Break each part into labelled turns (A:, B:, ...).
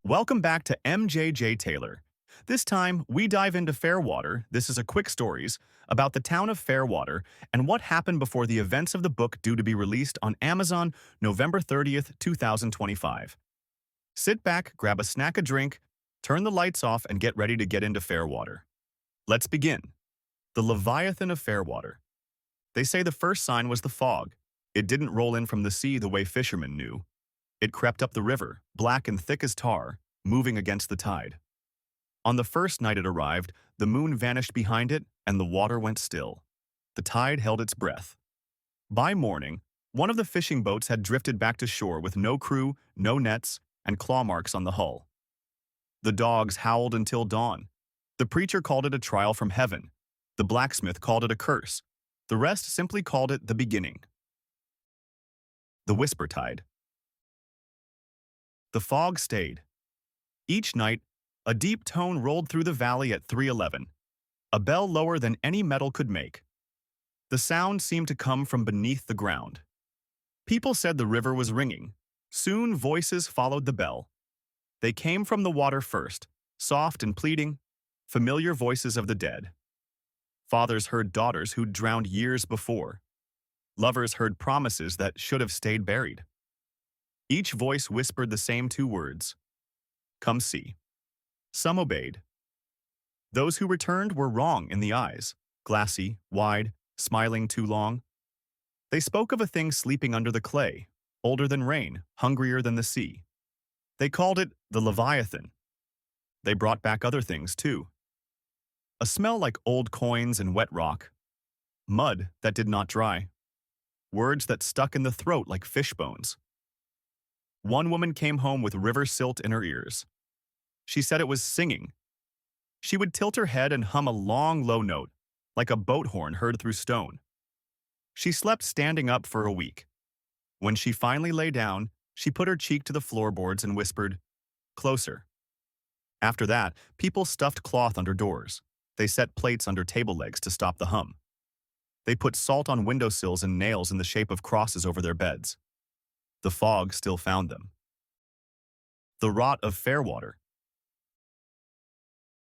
A: Welcome back to MJJ Taylor. This time, we dive into Fairwater. This is a quick stories about the town of Fairwater and what happened before the events of the book due to be released on Amazon November 30th, 2025. Sit back, grab a snack, a drink, turn the lights off, and get ready to get into Fairwater. Let's begin. The Leviathan of Fairwater. They say the first sign was the fog. It didn't roll in from the sea the way fishermen knew. It crept up the river, black and thick as tar, moving against the tide. On the first night it arrived, the moon vanished behind it, and the water went still. The tide held its breath. By morning, one of the fishing boats had drifted back to shore with no crew, no nets, and claw marks on the hull. The dogs howled until dawn. The preacher called it a trial from heaven. The blacksmith called it a curse. The rest simply called it the beginning. The whisper tide. The fog stayed. Each night, a deep tone rolled through the valley at 3:11, a bell lower than any metal could make. The sound seemed to come from beneath the ground. People said the river was ringing. Soon voices followed the bell. They came from the water first, soft and pleading, familiar voices of the dead. Fathers heard daughters who'd drowned years before. Lovers heard promises that should have stayed buried. Each voice whispered the same two words, "Come see." Some obeyed. Those who returned were wrong in the eyes, glassy, wide, smiling too long. They spoke of a thing sleeping under the clay, older than rain, hungrier than the sea. They called it the Leviathan. They brought back other things too. A smell like old coins and wet rock. Mud that did not dry. Words that stuck in the throat like fish bones. One woman came home with river silt in her ears. She said it was singing. She would tilt her head and hum a long, low note, like a boat horn heard through stone. She slept standing up for a week. When she finally lay down, she put her cheek to the floorboards and whispered, "Closer." After that, people stuffed cloth under doors. They set plates under table legs to stop the hum. They put salt on windowsills and nails in the shape of crosses over their beds. The fog still found them. The rot of Fairwater.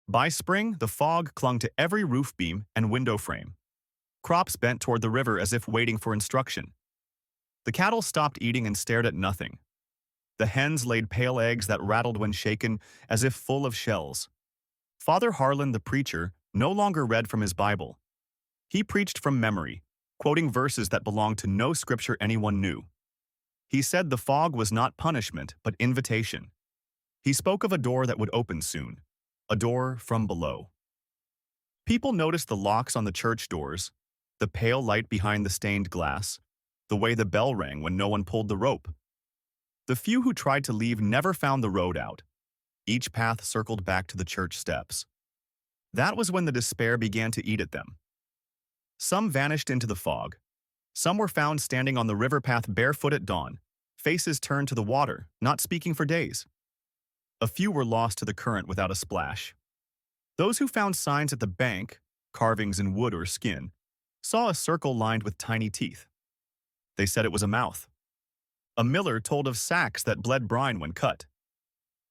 A: By spring, the fog clung to every roof beam and window frame. Crops bent toward the river as if waiting for instruction. The cattle stopped eating and stared at nothing. The hens laid pale eggs that rattled when shaken, as if full of shells. Father Harlan, the preacher, no longer read from his Bible. He preached from memory, quoting verses that belonged to no scripture anyone knew. He said the fog was not punishment, but invitation. He spoke of a door that would open soon, a door from below. People noticed the locks on the church doors, the pale light behind the stained glass, the way the bell rang when no one pulled the rope. The few who tried to leave never found the road out. Each path circled back to the church steps. That was when the despair began to eat at them. Some vanished into the fog. Some were found standing on the river path barefoot at dawn, faces turned to the water, not speaking for days. A few were lost to the current without a splash. Those who found signs at the bank, carvings in wood or skin, saw a circle lined with tiny teeth. They said it was a mouth. A miller told of sacks that bled brine when cut.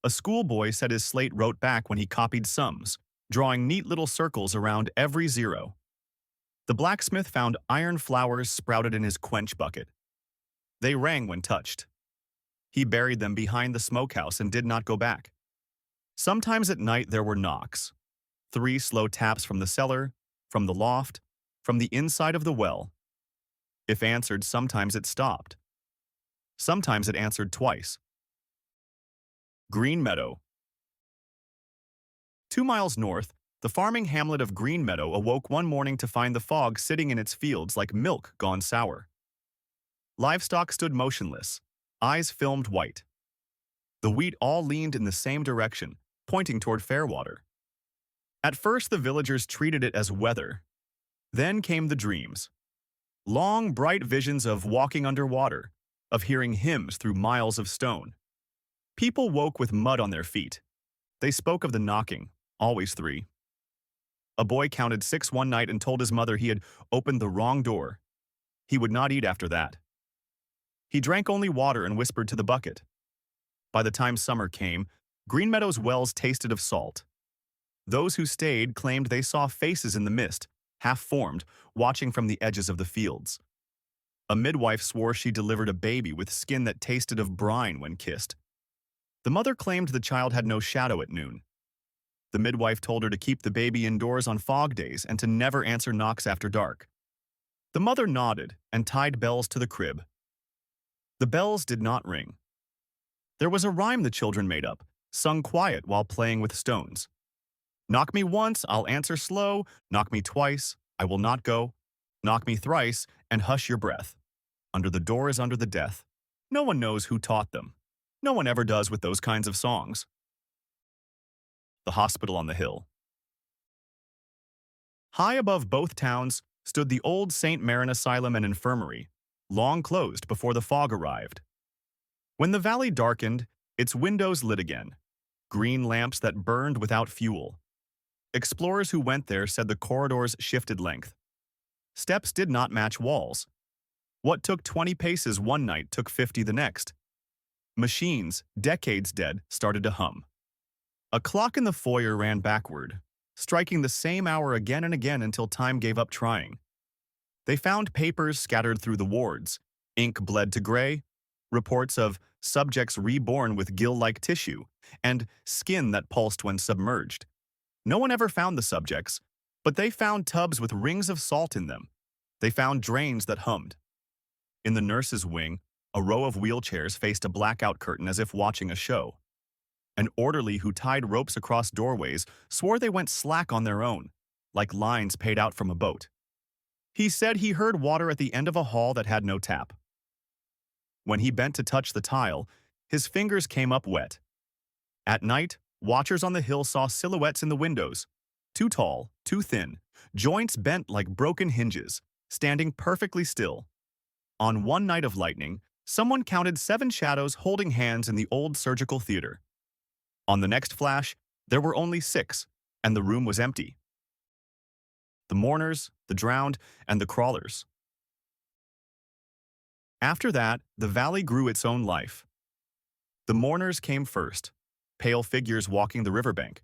A: A schoolboy said his slate wrote back when he copied sums, drawing neat little circles around every zero. The blacksmith found iron flowers sprouted in his quench bucket. They rang when touched. He buried them behind the smokehouse and did not go back. Sometimes at night there were knocks. 3 slow taps from the cellar, from the loft, from the inside of the well. If answered, sometimes it stopped. Sometimes it answered twice. Green Meadow. 2 miles north, the farming hamlet of Green Meadow awoke one morning to find the fog sitting in its fields like milk gone sour. Livestock stood motionless, eyes filmed white. The wheat all leaned in the same direction, pointing toward Fairwater. At first the villagers treated it as weather. Then came the dreams. Long, bright visions of walking underwater, of hearing hymns through miles of stone. People woke with mud on their feet. They spoke of the knocking, always 3. A boy counted 6 one night and told his mother he had opened the wrong door. He would not eat after that. He drank only water and whispered to the bucket. By the time summer came, Green Meadows' wells tasted of salt. Those who stayed claimed they saw faces in the mist, half-formed, watching from the edges of the fields. A midwife swore she delivered a baby with skin that tasted of brine when kissed. The mother claimed the child had no shadow at noon. The midwife told her to keep the baby indoors on fog days and to never answer knocks after dark. The mother nodded and tied bells to the crib. The bells did not ring. There was a rhyme the children made up, sung quiet while playing with stones. Knock me once, I'll answer slow. Knock me twice, I will not go. Knock me thrice, and hush your breath. Under the door is under the death. No one knows who taught them. No one ever does with those kinds of songs. The hospital on the hill. High above both towns stood the old St. Marin Asylum and Infirmary, long closed before the fog arrived. When the valley darkened, its windows lit again, green lamps that burned without fuel. Explorers who went there said the corridors shifted length. Steps did not match walls. What took 20 paces one night took 50 the next. Machines, decades dead, started to hum. A clock in the foyer ran backward, striking the same hour again and again until time gave up trying. They found papers scattered through the wards, ink bled to gray, reports of subjects reborn with gill-like tissue, and skin that pulsed when submerged. No one ever found the subjects, but they found tubs with rings of salt in them. They found drains that hummed. In the nurse's wing, a row of wheelchairs faced a blackout curtain as if watching a show. An orderly who tied ropes across doorways swore they went slack on their own, like lines paid out from a boat. He said he heard water at the end of a hall that had no tap. When he bent to touch the tile, his fingers came up wet. At night, watchers on the hill saw silhouettes in the windows, too tall, too thin, joints bent like broken hinges, standing perfectly still. On one night of lightning, someone counted 7 shadows holding hands in the old surgical theater. On the next flash, there were only 6, and the room was empty. The mourners, the drowned, and the crawlers. After that, the valley grew its own life. The mourners came first, pale figures walking the riverbank,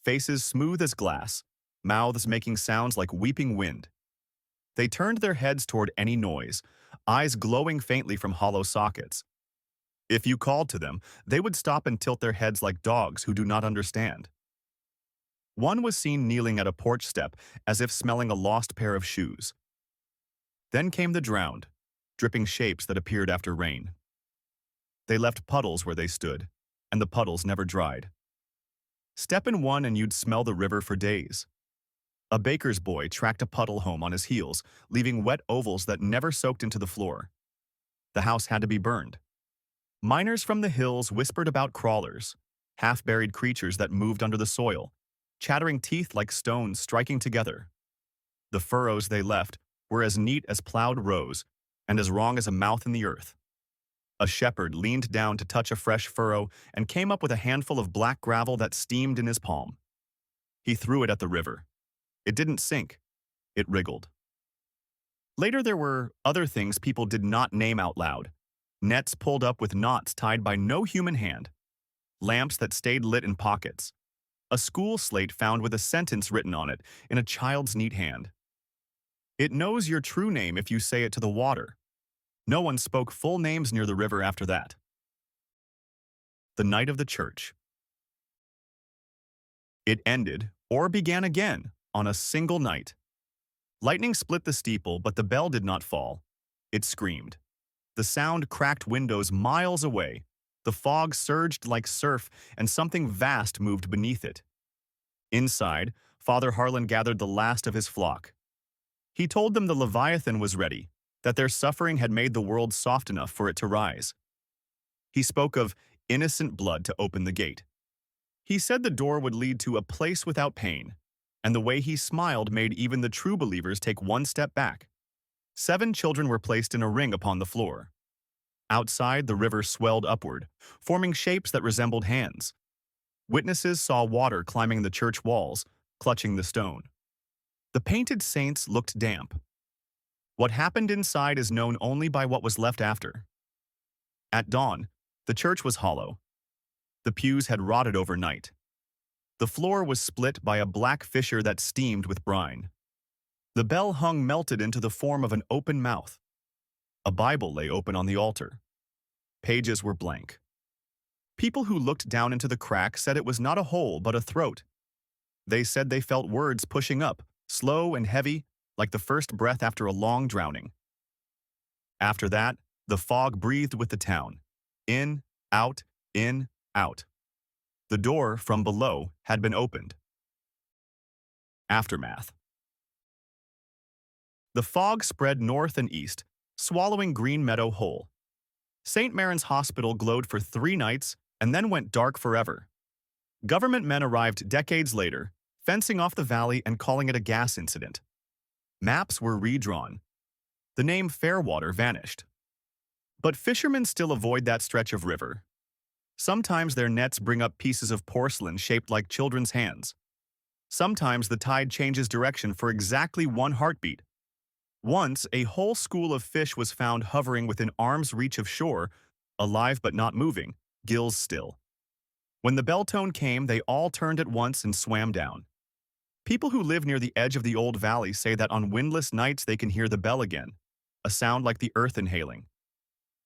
A: faces smooth as glass, mouths making sounds like weeping wind. They turned their heads toward any noise, eyes glowing faintly from hollow sockets. If you called to them, they would stop and tilt their heads like dogs who do not understand. One was seen kneeling at a porch step as if smelling a lost pair of shoes. Then came the drowned, dripping shapes that appeared after rain. They left puddles where they stood, and the puddles never dried. Step in one and you'd smell the river for days. A baker's boy tracked a puddle home on his heels, leaving wet ovals that never soaked into the floor. The house had to be burned. Miners from the hills whispered about crawlers, half-buried creatures that moved under the soil, chattering teeth like stones striking together. The furrows they left were as neat as plowed rows and as wrong as a mouth in the earth. A shepherd leaned down to touch a fresh furrow and came up with a handful of black gravel that steamed in his palm. He threw it at the river. It didn't sink. It wriggled. Later there were other things people did not name out loud. Nets pulled up with knots tied by no human hand. Lamps that stayed lit in pockets. A school slate found with a sentence written on it in a child's neat hand. It knows your true name if you say it to the water. No one spoke full names near the river after that. The night of the church. It ended, or began again, on a single night. Lightning split the steeple, but the bell did not fall. It screamed. The sound cracked windows miles away. The fog surged like surf, and something vast moved beneath it. Inside, Father Harlan gathered the last of his flock. He told them the Leviathan was ready, that their suffering had made the world soft enough for it to rise. He spoke of innocent blood to open the gate. He said the door would lead to a place without pain, and the way he smiled made even the true believers take one step back. 7 children were placed in a ring upon the floor. Outside, the river swelled upward, forming shapes that resembled hands. Witnesses saw water climbing the church walls, clutching the stone. The painted saints looked damp. What happened inside is known only by what was left after. At dawn, the church was hollow. The pews had rotted overnight. The floor was split by a black fissure that steamed with brine. The bell hung melted into the form of an open mouth. A Bible lay open on the altar. Pages were blank. People who looked down into the crack said it was not a hole but a throat. They said they felt words pushing up, slow and heavy, like the first breath after a long drowning. After that, the fog breathed with the town. In, out, in, out. The door from below had been opened. Aftermath. The fog spread north and east, swallowing Green Meadow whole. St. Maron's Hospital glowed for 3 nights and then went dark forever. Government men arrived decades later, fencing off the valley and calling it a gas incident. Maps were redrawn. The name Fairwater vanished. But fishermen still avoid that stretch of river. Sometimes their nets bring up pieces of porcelain shaped like children's hands. Sometimes the tide changes direction for exactly 1 heartbeat. Once, a whole school of fish was found hovering within arm's reach of shore, alive but not moving, gills still. When the bell tone came, they all turned at once and swam down. People who live near the edge of the old valley say that on windless nights they can hear the bell again, a sound like the earth inhaling.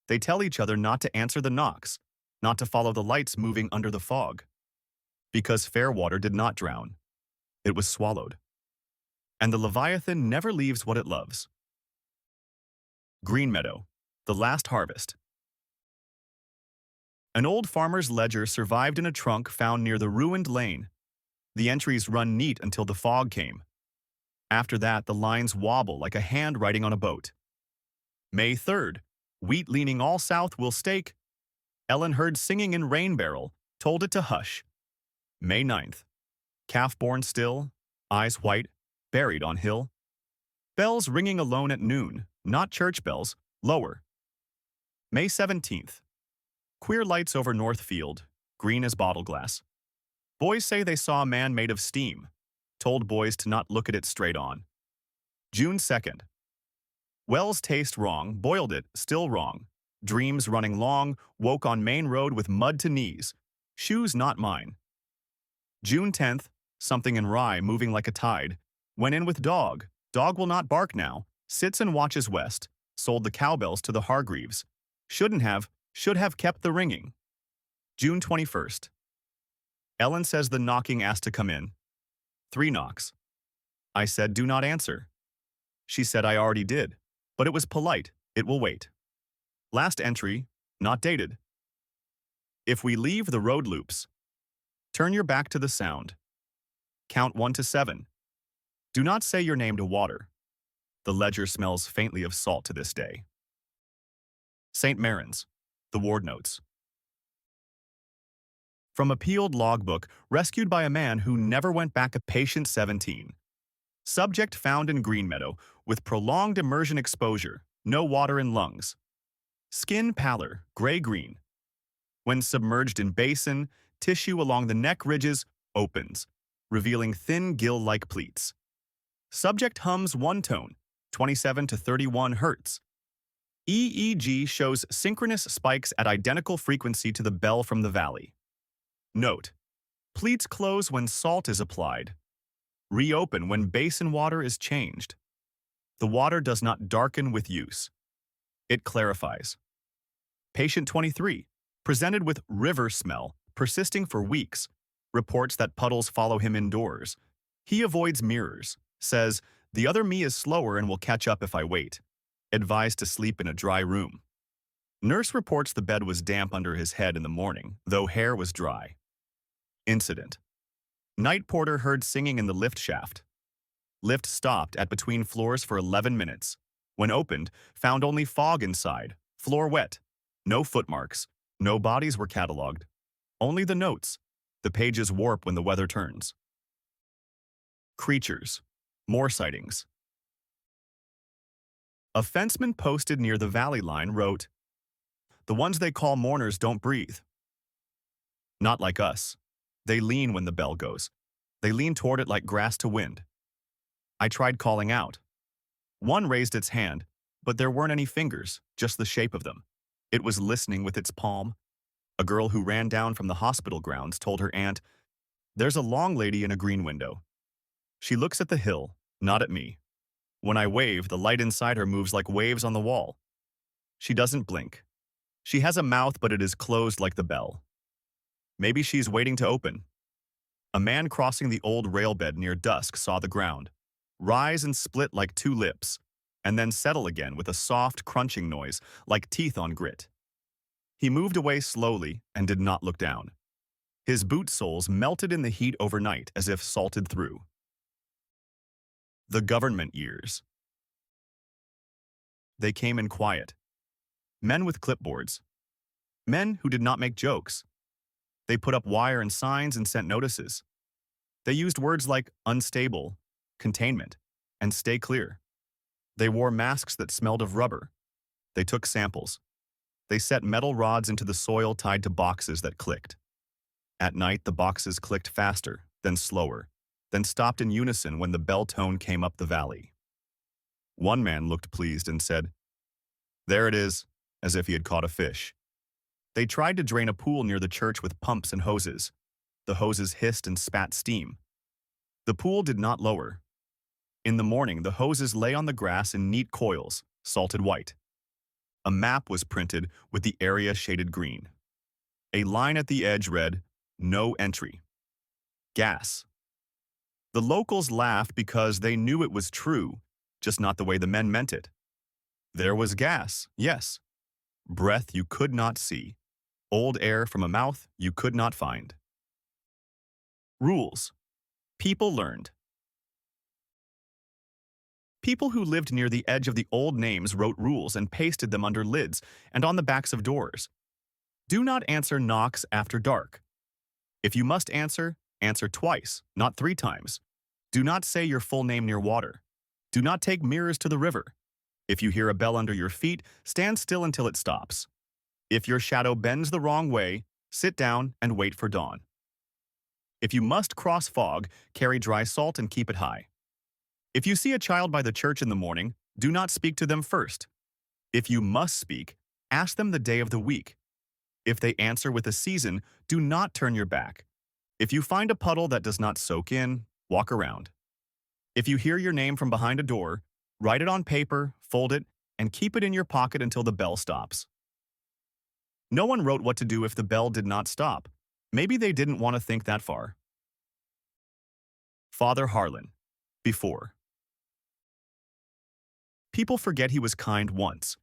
A: They tell each other not to answer the knocks, not to follow the lights moving under the fog. Because Fairwater did not drown. It was swallowed. And the Leviathan never leaves what it loves. Green Meadow, the last harvest. An old farmer's ledger survived in a trunk found near the ruined lane. The entries run neat until the fog came. After that, the lines wobble like a hand writing on a boat. May 3rd, wheat leaning all south will stake. Ellen heard singing in rain barrel, told it to hush. May 9th, calf born still, eyes white, buried on hill. Bells ringing alone at noon, not church bells, lower. May 17th, queer lights over Northfield, green as bottle glass. Boys say they saw a man made of steam, told boys to not look at it straight on. June 2nd, wells taste wrong, boiled it, still wrong. Dreams running long, woke on main road with mud to knees. Shoes not mine. June 10th, something in rye moving like a tide. Went in with dog. Dog will not bark now. Sits and watches west. Sold the cowbells to the Hargreaves. Shouldn't have, should have kept the ringing. June 21st. Ellen says the knocking asked to come in. 3 knocks. I said, do not answer. She said I already did, but it was polite, it will wait. Last entry, not dated. If we leave the road loops, turn your back to the sound. Count 1 to 7. Do not say your name to water. The ledger smells faintly of salt to this day. St. Maron's, the ward notes. From a peeled logbook rescued by a man who never went back. A patient 17. Subject found in Green Meadow with prolonged immersion exposure, no water in lungs. Skin pallor, gray-green. When submerged in basin, tissue along the neck ridges opens, revealing thin gill-like pleats. Subject hums 1 tone, 27 to 31 hertz. EEG shows synchronous spikes at identical frequency to the bell from the valley. Note: pleats close when salt is applied. Reopen when basin water is changed. The water does not darken with use. It clarifies. Patient 23, presented with river smell, persisting for weeks, reports that puddles follow him indoors. He avoids mirrors, says, the other me is slower and will catch up if I wait. Advised to sleep in a dry room. Nurse reports the bed was damp under his head in the morning, though hair was dry. Incident. Night porter heard singing in the lift shaft. Lift stopped at between floors for 11 minutes. When opened, found only fog inside, floor wet. No footmarks, no bodies were catalogued. Only the notes. The pages warp when the weather turns. Creatures. More sightings. A fenceman posted near the valley line wrote, "The ones they call mourners don't breathe. Not like us. They lean when the bell goes. They lean toward it like grass to wind. I tried calling out. One raised its hand, but there weren't any fingers, just the shape of them. It was listening with its palm. A girl who ran down from the hospital grounds told her aunt, "There's a long lady in a green window. She looks at the hill, not at me. When I wave, the light inside her moves like waves on the wall. She doesn't blink. She has a mouth, but it is closed like the bell. Maybe she's waiting to open." A man crossing the old railbed near dusk saw the ground rise and split like two lips, and then settle again with a soft, crunching noise like teeth on grit. He moved away slowly and did not look down. His boot soles melted in the heat overnight as if salted through. The government years. They came in quiet. Men with clipboards. Men who did not make jokes. They put up wire and signs and sent notices. They used words like unstable, containment, and stay clear. They wore masks that smelled of rubber. They took samples. They set metal rods into the soil tied to boxes that clicked. At night, the boxes clicked faster, then slower, then stopped in unison when the bell tone came up the valley. One man looked pleased and said, "There it is," as if he had caught a fish. They tried to drain a pool near the church with pumps and hoses. The hoses hissed and spat steam. The pool did not lower. In the morning, the hoses lay on the grass in neat coils, salted white. A map was printed with the area shaded green. A line at the edge read, "No entry." Gas. The locals laughed because they knew it was true, just not the way the men meant it. There was gas, yes. Breath you could not see. Old air from a mouth you could not find. Rules. People learned. People who lived near the edge of the old names wrote rules and pasted them under lids and on the backs of doors. Do not answer knocks after dark. If you must answer, answer twice, not 3 times. Do not say your full name near water. Do not take mirrors to the river. If you hear a bell under your feet, stand still until it stops. If your shadow bends the wrong way, sit down and wait for dawn. If you must cross fog, carry dry salt and keep it high. If you see a child by the church in the morning, do not speak to them first. If you must speak, ask them the day of the week. If they answer with a season, do not turn your back. If you find a puddle that does not soak in, walk around. If you hear your name from behind a door, write it on paper, fold it, and keep it in your pocket until the bell stops. No one wrote what to do if the bell did not stop. Maybe they didn't want to think that far. Father Harlan. Before. People forget he was kind once.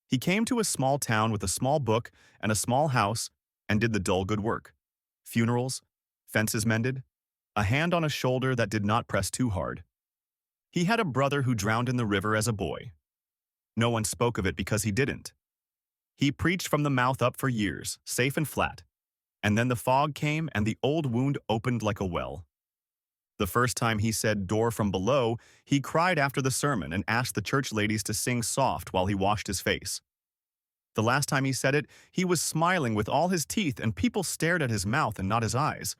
A: He came to a small town with a small book and a small house and did the dull good work. Funerals, fences mended, a hand on a shoulder that did not press too hard. He had a brother who drowned in the river as a boy. No one spoke of it because he didn't. He preached from the mouth up for years, safe and flat. And then the fog came and the old wound opened like a well. The first time he said "door from below," he cried after the sermon and asked the church ladies to sing soft while he washed his face. The last time he said it, he was smiling with all his teeth and people stared at his mouth and not his eyes.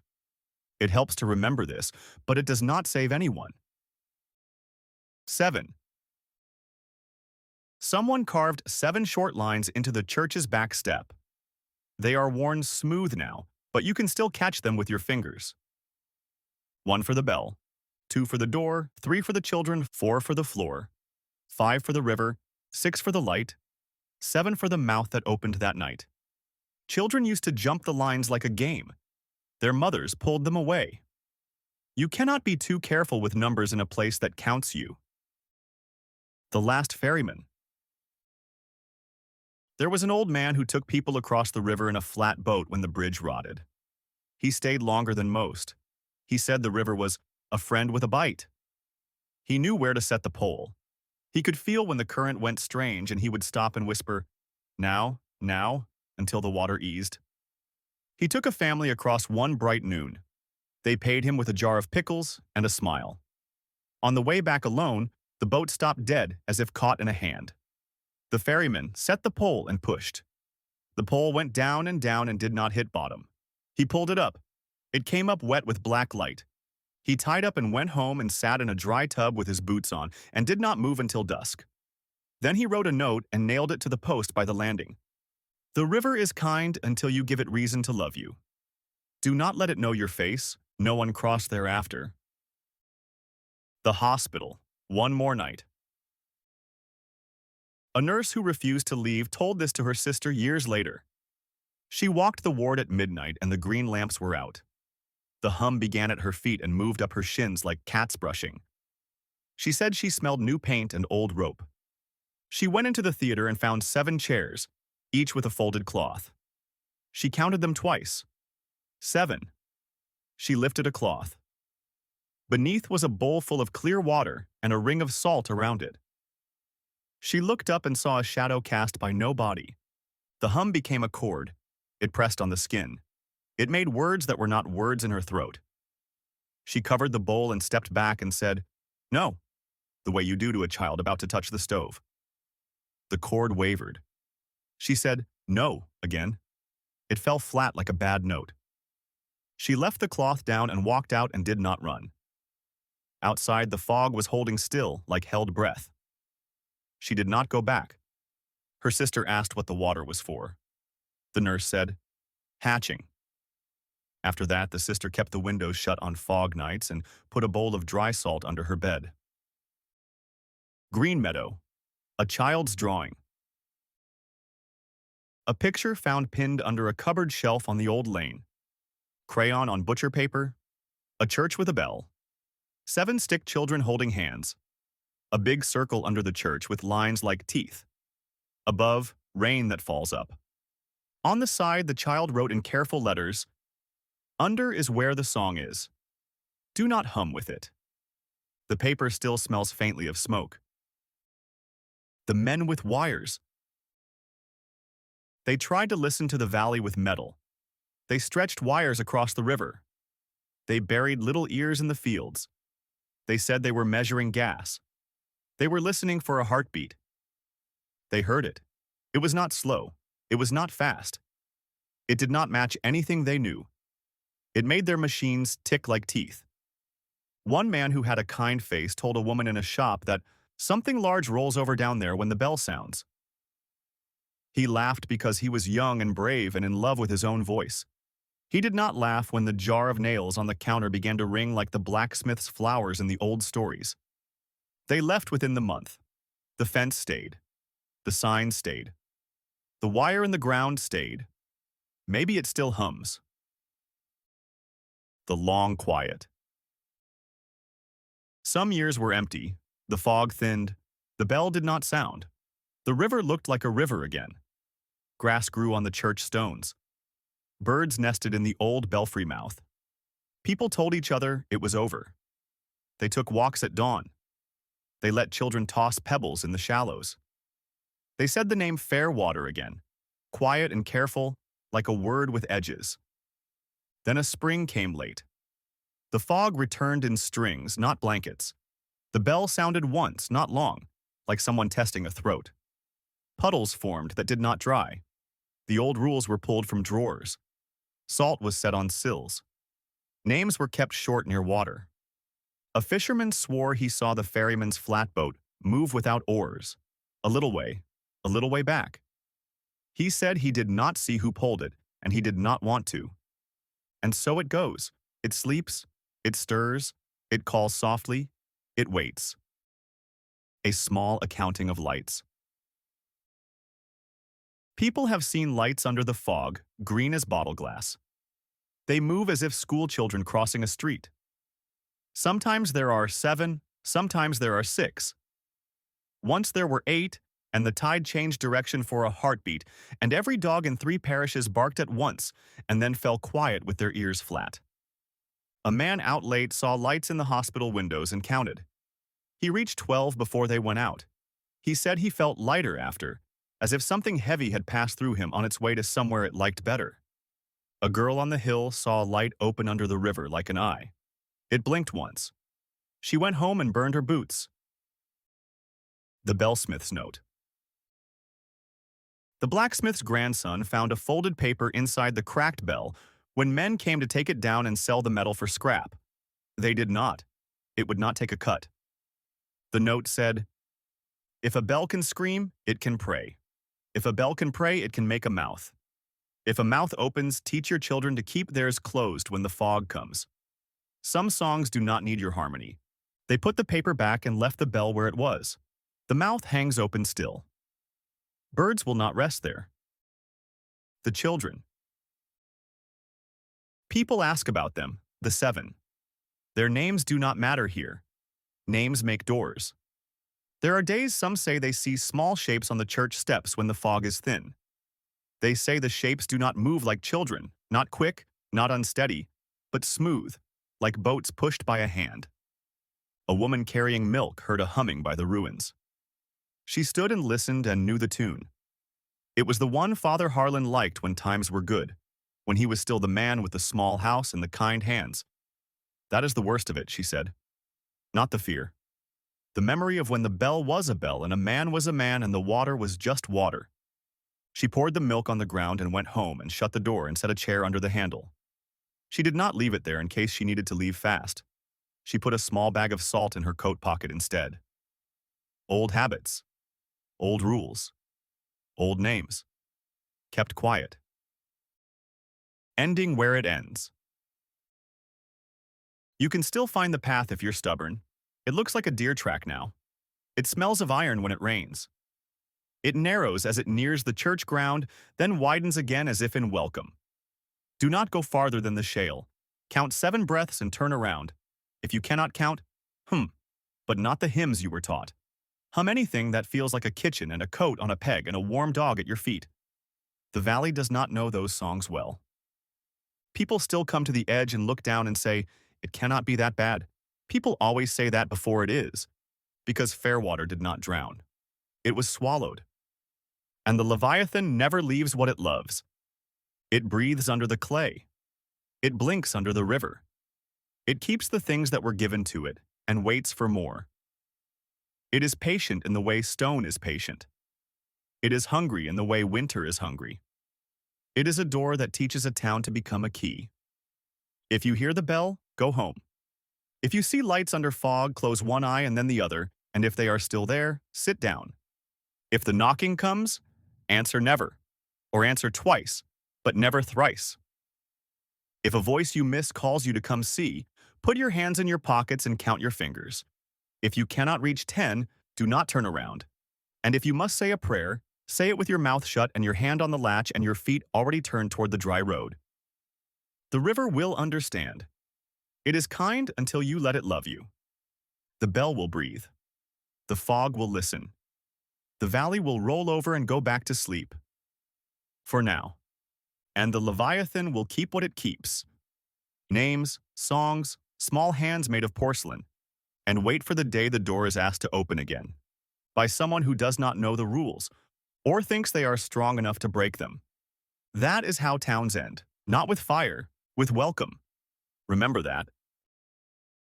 A: It helps to remember this, but it does not save anyone. 7. Someone carved 7 short lines into the church's back step. They are worn smooth now, but you can still catch them with your fingers. 1 for the bell, 2 for the door, 3 for the children, 4 for the floor, 5 for the river, 6 for the light, 7 for the mouth that opened that night. Children used to jump the lines like a game. Their mothers pulled them away. You cannot be too careful with numbers in a place that counts you. The last ferryman. There was an old man who took people across the river in a flat boat when the bridge rotted. He stayed longer than most. He said the river was a friend with a bite. He knew where to set the pole. He could feel when the current went strange and he would stop and whisper, "Now, now," until the water eased. He took a family across one bright noon. They paid him with a jar of pickles and a smile. On the way back alone, the boat stopped dead as if caught in a hand. The ferryman set the pole and pushed. The pole went down and did not hit bottom. He pulled it up. It came up wet with black light. He tied up and went home and sat in a dry tub with his boots on and did not move until dusk. Then he wrote a note and nailed it to the post by the landing. The river is kind until you give it reason to love you. Do not let it know your face. No one cross thereafter. The hospital. One more night. A nurse who refused to leave told this to her sister years later. She walked the ward at midnight and the green lamps were out. The hum began at her feet and moved up her shins like cats brushing. She said she smelled new paint and old rope. She went into the theater and found 7 chairs, each with a folded cloth. She counted them twice. 7. She lifted a cloth. Beneath was a bowl full of clear water and a ring of salt around it. She looked up and saw a shadow cast by no body. The hum became a chord. It pressed on the skin. It made words that were not words in her throat. She covered the bowl and stepped back and said, "No," the way you do to a child about to touch the stove. The chord wavered. She said, "No," again. It fell flat like a bad note. She left the cloth down and walked out and did not run. Outside, the fog was holding still, like held breath. She did not go back. Her sister asked what the water was for. The nurse said, "Hatching." After that, the sister kept the windows shut on fog nights and put a bowl of dry salt under her bed. Green Meadow. A child's drawing. A picture found pinned under a cupboard shelf on the old lane. Crayon on butcher paper. A church with a bell. 7 stick children holding hands. A big circle under the church with lines like teeth. Above, rain that falls up. On the side, the child wrote in careful letters, "Under is where the song is. Do not hum with it." The paper still smells faintly of smoke. The men with wires. They tried to listen to the valley with metal. They stretched wires across the river. They buried little ears in the fields. They said they were measuring gas. They were listening for a heartbeat. They heard it. It was not slow. It was not fast. It did not match anything they knew. It made their machines tick like teeth. One man who had a kind face told a woman in a shop that something large rolls over down there when the bell sounds. He laughed because he was young and brave and in love with his own voice. He did not laugh when the jar of nails on the counter began to ring like the blacksmith's flowers in the old stories. They left within the month. The fence stayed. The sign stayed. The wire in the ground stayed. Maybe it still hums. The long quiet. Some years were empty. The fog thinned. The bell did not sound. The river looked like a river again. Grass grew on the church stones. Birds nested in the old belfry mouth. People told each other it was over. They took walks at dawn. They let children toss pebbles in the shallows. They said the name Fairwater again, quiet and careful, like a word with edges. Then a spring came late. The fog returned in strings, not blankets. The bell sounded once, not long, like someone testing a throat. Puddles formed that did not dry. The old rules were pulled from drawers. Salt was set on sills. Names were kept short near water. A fisherman swore he saw the ferryman's flatboat move without oars, a little way back. He said he did not see who pulled it, and he did not want to. And so it goes. It sleeps, it stirs, it calls softly, it waits. A small accounting of lights. People have seen lights under the fog, green as bottle glass. They move as if school children crossing a street. Sometimes there are 7, sometimes there are 6. Once there were 8, and the tide changed direction for a heartbeat, and every dog in 3 parishes barked at once, and then fell quiet with their ears flat. A man out late saw lights in the hospital windows and counted. He reached 12 before they went out. He said he felt lighter after, as if something heavy had passed through him on its way to somewhere it liked better. A girl on the hill saw a light open under the river like an eye. It blinked once. She went home and burned her boots. The bellsmith's note. The blacksmith's grandson found a folded paper inside the cracked bell when men came to take it down and sell the metal for scrap. They did not. It would not take a cut. The note said, "If a bell can scream, it can pray." If a bell can pray, it can make a mouth. If a mouth opens, teach your children to keep theirs closed when the fog comes. Some songs do not need your harmony. They put the paper back and left the bell where it was. The mouth hangs open still. Birds will not rest there. The children. People ask about them, the seven. Their names do not matter here. Names make doors. There are days some say they see small shapes on the church steps when the fog is thin. They say the shapes do not move like children, not quick, not unsteady, but smooth, like boats pushed by a hand. A woman carrying milk heard a humming by the ruins. She stood and listened and knew the tune. It was the one Father Harlan liked when times were good, when he was still the man with the small house and the kind hands. That is the worst of it, she said. Not the fear. The memory of when the bell was a bell and a man was a man and the water was just water. She poured the milk on the ground and went home and shut the door and set a chair under the handle. She did not leave it there in case she needed to leave fast. She put a small bag of salt in her coat pocket instead. Old habits. Old rules. Old names. Kept quiet. Ending where it ends. You can still find the path if you're stubborn. It looks like a deer track now. It smells of iron when it rains. It narrows as it nears the church ground, then widens again as if in welcome. Do not go farther than the shale. Count 7 breaths and turn around. If you cannot count, but not the hymns you were taught. Hum anything that feels like a kitchen and a coat on a peg and a warm dog at your feet. The valley does not know those songs well. People still come to the edge and look down and say, it cannot be that bad. People always say that before it is, because Fairwater did not drown. It was swallowed. And the Leviathan never leaves what it loves. It breathes under the clay. It blinks under the river. It keeps the things that were given to it and waits for more. It is patient in the way stone is patient. It is hungry in the way winter is hungry. It is a door that teaches a town to become a key. If you hear the bell, go home. If you see lights under fog, close one eye and then the other, and if they are still there, sit down. If the knocking comes, answer never, or answer twice, but never thrice. If a voice you miss calls you to come see, put your hands in your pockets and count your fingers. If you cannot reach 10, do not turn around. And if you must say a prayer, say it with your mouth shut and your hand on the latch and your feet already turned toward the dry road. The river will understand. It is kind until you let it love you. The bell will breathe. The fog will listen. The valley will roll over and go back to sleep. For now. And the Leviathan will keep what it keeps. Names, songs, small hands made of porcelain. And wait for the day the door is asked to open again. By someone who does not know the rules, or thinks they are strong enough to break them. That is how towns end. Not with fire, with welcome. Remember that.